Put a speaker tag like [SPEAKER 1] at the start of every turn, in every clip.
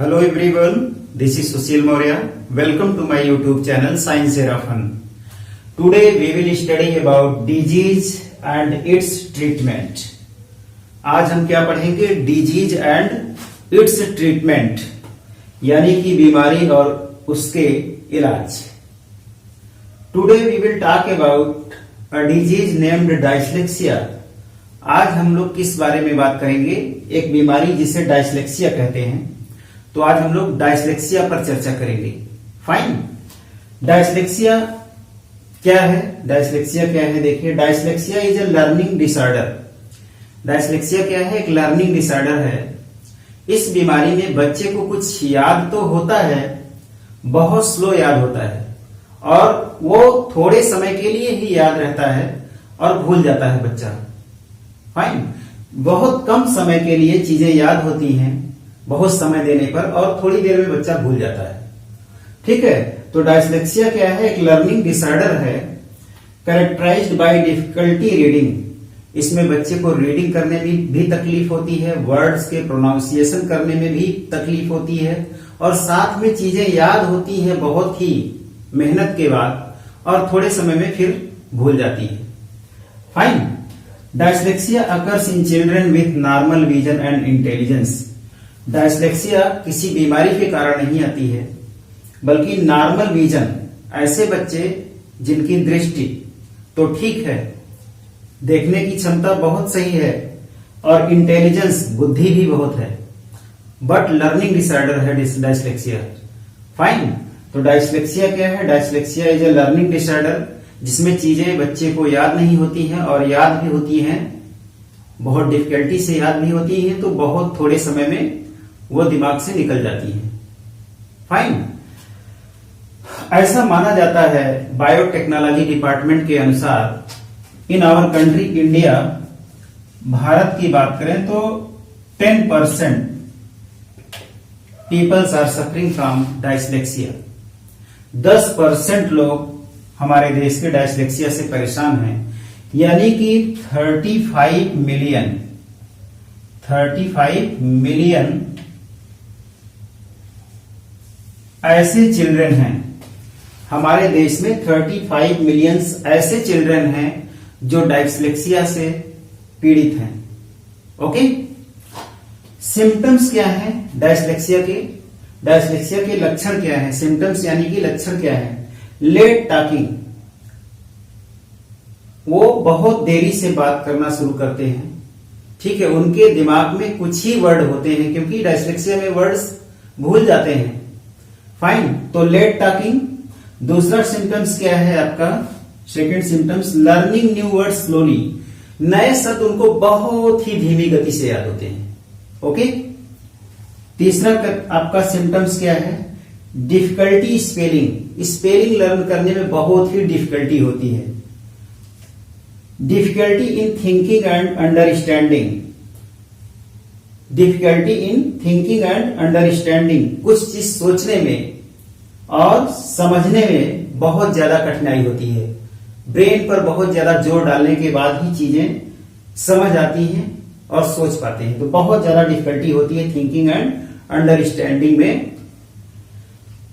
[SPEAKER 1] Hello everyone, this is Sushil Maurya. Welcome to my YouTube channel Science Era Fun. Today we will study about disease and its treatment. आज हम क्या पढ़ेंगे? Disease and it's treatment, यानी कि बीमारी और उसके इलाज. Today we will talk about a disease named dyslexia. आज हम लोग किस बारे में बात करेंगे? एक बीमारी जिसे डायस्लेक्सिया कहते हैं. तो आज हम लोग डायस्लेक्सिया पर चर्चा करेंगे. फाइन. डायस्लेक्सिया क्या है? डायस्लेक्सिया क्या है? देखिए, डायस्लेक्सिया इज ए लर्निंग डिसऑर्डर. डायस्लेक्सिया क्या है? एक लर्निंग डिसऑर्डर है. इस बीमारी में बच्चे को कुछ याद तो होता है, बहुत स्लो याद होता है, और वो थोड़े समय के लिए ही याद रहता है और भूल जाता है बच्चा. फाइन. बहुत कम समय के लिए चीजें याद होती हैं, बहुत समय देने पर, और थोड़ी देर में बच्चा भूल जाता है. ठीक है. तो डायस्लेक्सिया क्या है? एक लर्निंग डिसऑर्डर है, कैरेक्टराइज्ड बाय डिफिकल्टी रीडिंग. इसमें बच्चे को रीडिंग करने में भी तकलीफ होती है, वर्ड्स के प्रोनाउंसिएशन करने में भी तकलीफ होती है, और साथ में चीजें याद होती है बहुत ही मेहनत के बाद, और थोड़े समय में फिर भूल जाती है. Fine. Dyslexia occurs in children with normal vision and intelligence. Dyslexia किसी बीमारी के कारण नहीं आती है, बल्कि नॉर्मल विजन, ऐसे बच्चे जिनकी दृष्टि तो ठीक है, देखने की क्षमता बहुत सही है, और इंटेलिजेंस, बुद्धि भी बहुत है, बट लर्निंग डिसऑर्डर है डायस्लेक्सिया. फाइन. तो डायस्लेक्सिया क्या है? डायस्लेक्सिया इज ए लर्निंग डिसऑर्डर, जिसमें चीजें बच्चे को याद नहीं होती हैं, और याद भी होती हैं, बहुत डिफिकल्टी से याद भी होती हैं, तो बहुत थोड़े समय में वो दिमाग से निकल जाती है. फाइन. ऐसा माना जाता है, बायोटेक्नोलॉजी डिपार्टमेंट के अनुसार, in our country India, Bharat की बात करें तो 10% peoples are suffering from dyslexia. 10% लोग हमारे देश के डायस्लेक्सिया से परेशान हैं, यानी कि 35 मिलियन ऐसे चिल्ड्रन हैं हमारे देश में. 35 मिलियन ऐसे चिल्ड्रन हैं जो डायस्लेक्सिया से पीड़ित हैं. ओके. सिम्टम्स क्या है डायस्लेक्सिया के? डायस्लेक्सिया के लक्षण क्या है? सिम्टम्स यानी कि लक्षण क्या है? लेट टॉकिंग, वो बहुत देरी से बात करना शुरू करते हैं. ठीक है. उनके दिमाग में कुछ ही वर्ड होते हैं, क्योंकि डायस्लेक्सिया में वर्ड्स भूल जाते हैं. फाइन. तो लेट टॉकिंग. दूसरा सिम्टम्स क्या है आपका? Second symptoms, learning new word slowly. नए शब्द उनको बहुत ही धीमी गति से याद होते हैं. ओके. तीसरा आपका सिम्टम्स क्या है? Difficulty spelling. स्पेलिंग लर्न करने में बहुत ही डिफिकल्टी होती है. Difficulty in thinking and understanding. Difficulty in thinking and understanding. कुछ चीज सोचने में और समझने में बहुत ज्यादा कठिनाई होती है. ब्रेन पर बहुत ज्यादा जोर डालने के बाद ही चीजें समझ आती हैं और सोच पाते हैं. तो बहुत ज्यादा डिफिकल्टी होती है थिंकिंग एंड अंडरस्टैंडिंग में.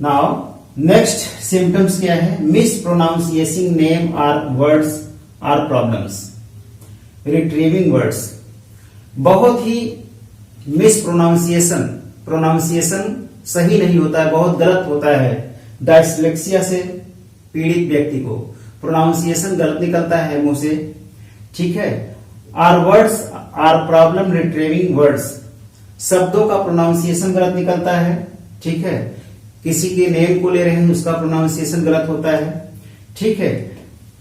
[SPEAKER 1] नाउ नेक्स्ट सिम्टम्स क्या है? Mispronunciation name or words or problems. Retrieving words. बहुत ही मिस प्रोनाउंसिएशन सही नहीं होता है, बहुत गलत होता है. डायस्लेक्सिया से पीड़ित व्यक्ति को प्रोनाउंसिएशन गलत निकलता है मुंह से. ठीक है. Or words or problem retrieving words. शब्दों का प्रोनाउंसिएशन गलत निकलता है. ठीक है. किसी के नेम को ले रहे हैं, उसका प्रोनाउंसिएशन गलत होता है. ठीक है.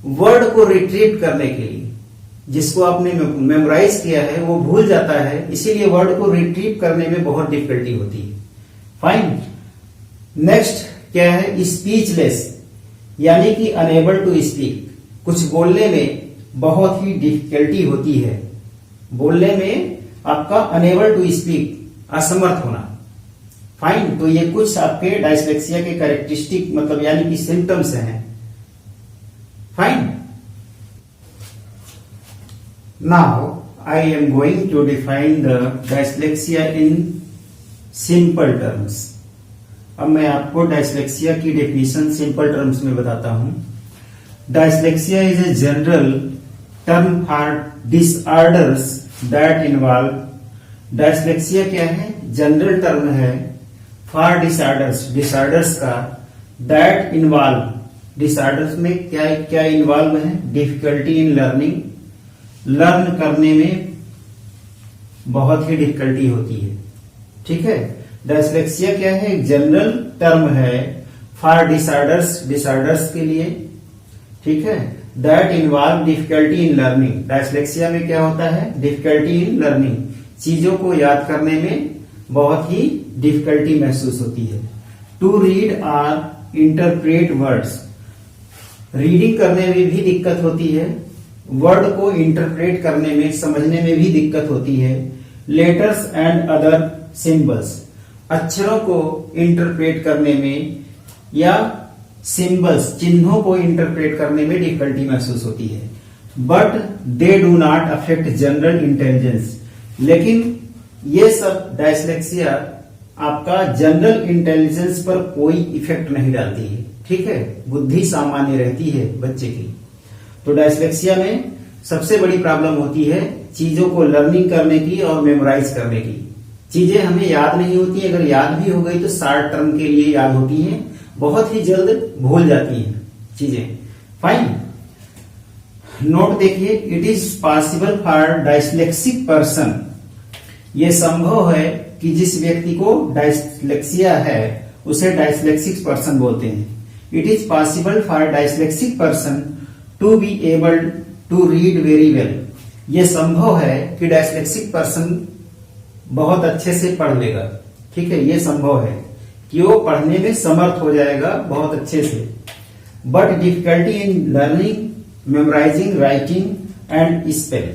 [SPEAKER 1] वर्ड को रिट्रीव करने के लिए, जिसको आपने मेमोराइज किया है, वो भूल जाता है, इसीलिए वर्ड को रिट्रीव करने में बहुत डिफिकल्टी होती है. फाइन. नेक्स्ट क्या है? स्पीचलेस, यानी कि अनेबल टू स्पीक. कुछ बोलने में बहुत ही डिफिकल्टी होती है. बोलने में आपका अनेबल टू स्पीक, असमर्थ होना. फाइन. तो ये कुछ आपके डायस्लेक्सिया के कैरेक्टरिस्टिक, मतलब यानी कि सिम्टम्स हैं. Fine. Now I am going to define the dyslexia in simple terms. अब मैं आपको डायस्लेक्सिया की डेफिनेशन सिंपल टर्म्स में बताता हूं। Dyslexia is a general term for disorders that involve. Dyslexia क्या है? जनरल टर्म है फॉर डिसऑर्डर्स, डिसऑर्डर्स का, दैट इन्वॉल्व, डिसऑर्डर्स में क्या क्या इन्वॉल्व है? डिफिकल्टी इन लर्निंग, लर्न करने में बहुत ही डिफिकल्टी होती है। ठीक है, डायस्लेक्सिया क्या है? एक जनरल टर्म है फॉर डिसऑर्डर्स, डिसऑर्डर्स के लिए। ठीक है, that involve difficulty in learning. Dyslexia में क्या होता है? डिफिकल्टी इन लर्निंग, चीजों को याद करने में बहुत ही डिफिकल्टी महसूस होती है। टू रीड और इंटरप्रेट वर्ड्स, रीडिंग करने में भी दिक्कत होती है, वर्ड को इंटरप्रेट करने में, समझने में भी दिक्कत होती है। लेटर्स एंड अदर सिंबल्स, अक्षरों को इंटरप्रेट करने में या सिंबल्स, चिन्हों को इंटरप्रेट करने में डिफिकल्टी महसूस होती है। But they do not affect general intelligence, लेकिन ये सब डायस्लेक्सिया आपका जनरल इंटेलिजेंस पर कोई इफेक्ट नहीं डालती है। ठीक है, बुद्धि सामान्य रहती है बच्चे की। तो डायस्लेक्सिया में सबसे बड़ी प्रॉब्लम होती है चीजों को लर्निंग करने की और मेमोराइज करने की। चीजें हमें याद नहीं होती, अगर याद भी हो गई तो शॉर्ट टर्म के लिए याद होती हैं, बहुत ही जल्द भूल जाती हैं चीजें। फाइन, नोट देखिए, it is possible for dyslexic person, ये संभव है कि जिस व्यक्ति को डायस्लेक्सिया है उसे डायस्लेक्सिक पर्सन बोलते हैं। It is possible for dyslexic person to be able to read very well, ये संभव है कि डायस्लेक्सिक पर्सन बहुत अच्छे से पढ़ लेगा। ठीक है, ये संभव है कि वो पढ़ने में समर्थ हो जाएगा बहुत अच्छे से। But difficulty in learning, memorising, writing and spell.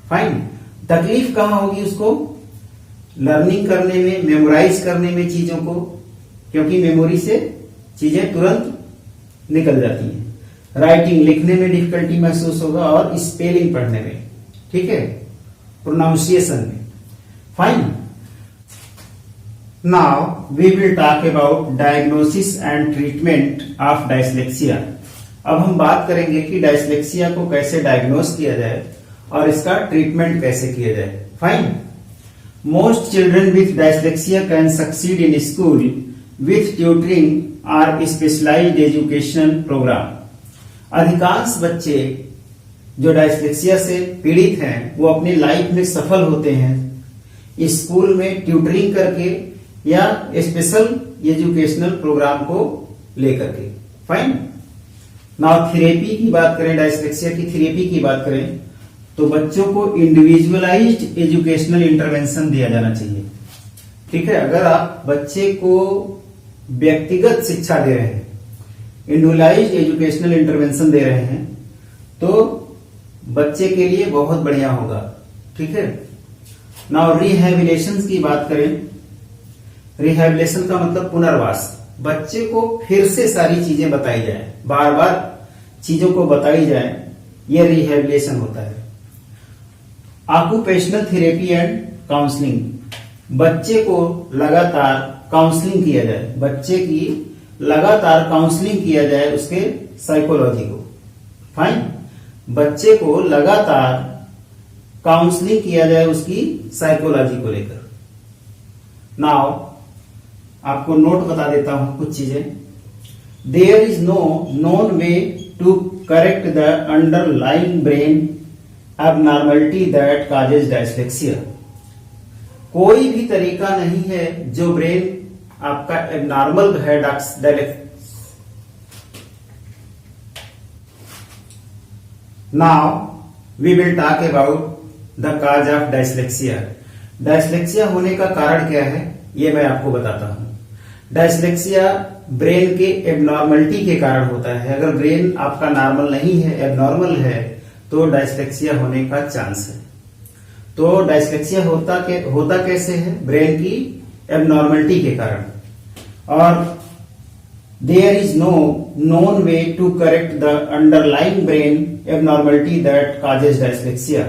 [SPEAKER 1] Fine, तकलीफ कहां होगी उसको? लर्निंग करने में, मेमोराइज करने में चीजों को, क्योंकि मेमोरी से चीजें तुरंत निकल जाती हैं। राइटिंग, लिखने में डिफिकल्टी महसूस होगा, और स्पेलिंग पढ़ने में, ठीक है, प्रोनाउंसिएशन में। Fine, now we will talk about diagnosis and treatment of dyslexia. अब हम बात करेंगे कि डायस्लेक्सिया को कैसे डायग्नोस किया जाए और इसका ट्रीटमेंट कैसे किया जाए। Fine, most children with dyslexia can succeed in school with tutoring और स्पेशलाइज्ड एजुकेशन प्रोग्राम। अधिकांश बच्चे जो डायस्लेक्सिया से पीड़ित हैं वो अपनी लाइफ में सफल होते हैं स्कूल में ट्यूटरिंग करके या स्पेशल एजुकेशनल प्रोग्राम को लेकर के। फाइन, नाउ थेरेपी की बात करें, डायस्लेक्सिया की थेरेपी की बात करें तो बच्चों को इंडिविजुअलाइज्ड एजुकेशनल इंटरवेंशन दिया जाना चाहिए। ठीक है, अगर आप बच्चे को व्यक्तिगत शिक्षा दे रहे हैं, इंडिविजुअलाइज्ड एजुकेशनल इंटरवेंशन दे रहे हैं, तो बच्चे के लिए बहुत बढ़िया होगा। ठीक है, नाउ रिहैबिलिटेशन की बात करें, रिहैबिलिटेशन का मतलब पुनर्वास। बच्चे को फिर से सारी चीजें बताई जाए, बार बार चीजों को बताई जाए, यह रिहैबिलिटेशन होता है। ऑक्यूपेशनल थेरेपी एंड काउंसलिंग, बच्चे को लगातार काउंसलिंग किया जाए, बच्चे की लगातार काउंसलिंग किया जाए उसके साइकोलॉजी को। फाइन, बच्चे को लगातार काउंसलिंग किया जाए उसकी साइकोलॉजी को लेकर। नाउ आपको नोट बता देता हूं कुछ चीजें। There is no known way to correct the underlying brain abnormality that causes dyslexia. कोई भी तरीका नहीं है जो ब्रेन आपका एबनॉर्मल है now we will talk about the cause of dyslexia. Dyslexia होने का कारण क्या है ये मैं आपको बताता हूं। डायस्लेक्सिया ब्रेन के एबनॉर्मलिटी के कारण होता है। अगर ब्रेन आपका नॉर्मल नहीं है, एबनॉर्मल है, तो डायस्लेक्सिया होने का चांस है। तो डायस्लेक्सिया होता कैसे है? ब्रेन की एबनॉर्मलिटी के कारण। और there is no known way to correct the underlying brain abnormality that causes dyslexia.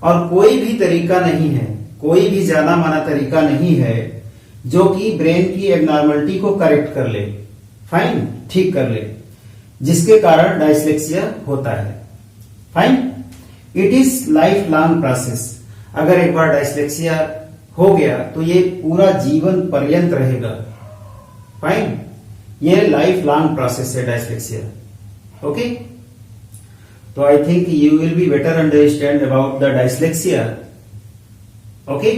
[SPEAKER 1] और कोई भी तरीका नहीं है, कोई भी जाना माना तरीका नहीं है जो कि ब्रेन की एबनॉर्मलिटी को करेक्ट कर ले, फाइन, ठीक कर ले, जिसके कारण डायस्लेक्सिया होता है। Fine, it is life long process. अगर एक बार डायस्लेक्सिया हो गया तो ये पूरा जीवन पर्यंत रहेगा। फाइन, ये लाइफ लॉन्ग प्रोसेस है डायस्लेक्सिया। ओके, तो I think you will be better understand about the dyslexia. Okay,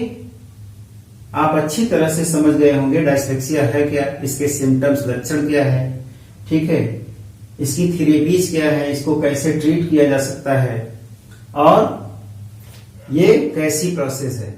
[SPEAKER 1] आप अच्छी तरह से समझ गए होंगे डायस्लेक्सिया है क्या, इसके सिम्टम्स, लक्षण क्या है, ठीक है, इसकी थेरेपीज क्या है, इसको कैसे ट्रीट किया जा सकता है और ये कैसी प्रोसेस है।